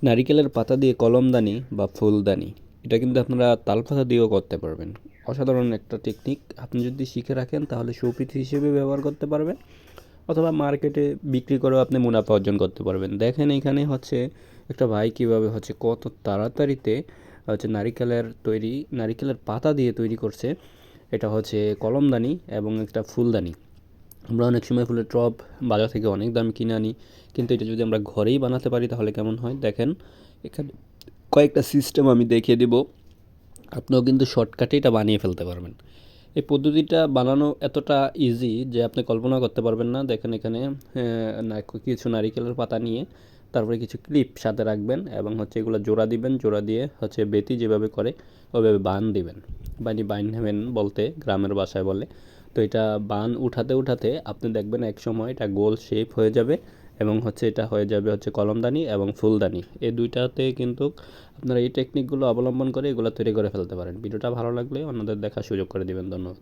নারিকেলের পাতা দিয়ে কলমদানি বা ফুলদানি এটা কিন্তু আপনারা তালপাতা দিয়েও করতে পারবেন। অসাধারণ একটা টেকনিক। আপনি যদি শিখে রাখেন তাহলে শোপিস হিসেবে ব্যবহার করতে পারবেন, অথবা মার্কেটে বিক্রি করেও আপনি মুনাফা অর্জন করতে পারবেন। দেখেন এখানে হচ্ছে একটা ভাই কীভাবে হচ্ছে কত তাড়াতাড়িতে হচ্ছে নারিকেলের পাতা দিয়ে তৈরি করছে। এটা হচ্ছে কলমদানি এবং একটা ফুলদানি। আমরা অনেক সময় ফুলের টব বাজার থেকে অনেক দামে কিনে আনি, কিন্তু এটা যদি আমরা ঘরেই বানাতে পারি তাহলে কেমন হয় দেখেন। এখানে কয়েকটা সিস্টেম আমি দেখিয়ে দিব, আপনিও কিন্তু শর্টকাটে এটা বানিয়ে ফেলতে পারবেন। এই পদ্ধতিটা বানানো এতটা ইজি যে আপনি কল্পনা করতে পারবেন না। দেখেন এখানে কিছু নারিকেলের পাতা নিয়ে তারপরে কিছু ক্লিপ সাথে রাখবেন এবং হচ্ছে এগুলো জোড়া দিবেন, জোড়া দিয়ে হচ্ছে বেতি যেভাবে করে ওইভাবে বান দিবেন। বাইন নেবেন বলতে গ্রামের ভাষায় বলে। তো এটা বান উঠাতে উঠাতে আপনি দেখবেন এক সময় এটা গোল শেপ হয়ে যাবে এবং হচ্ছে এটা হয়ে যাবে হচ্ছে কলমদানি এবং ফুলদানি। এই দুইটাতে কিন্তু আপনারা এই টেকনিকগুলো অবলম্বন করে এগুলো তৈরি করে ফেলতে পারেন। ভিডিওটা ভালো লাগলে অন্যদের দেখার সুযোগ করে দিবেন। ধন্যবাদ।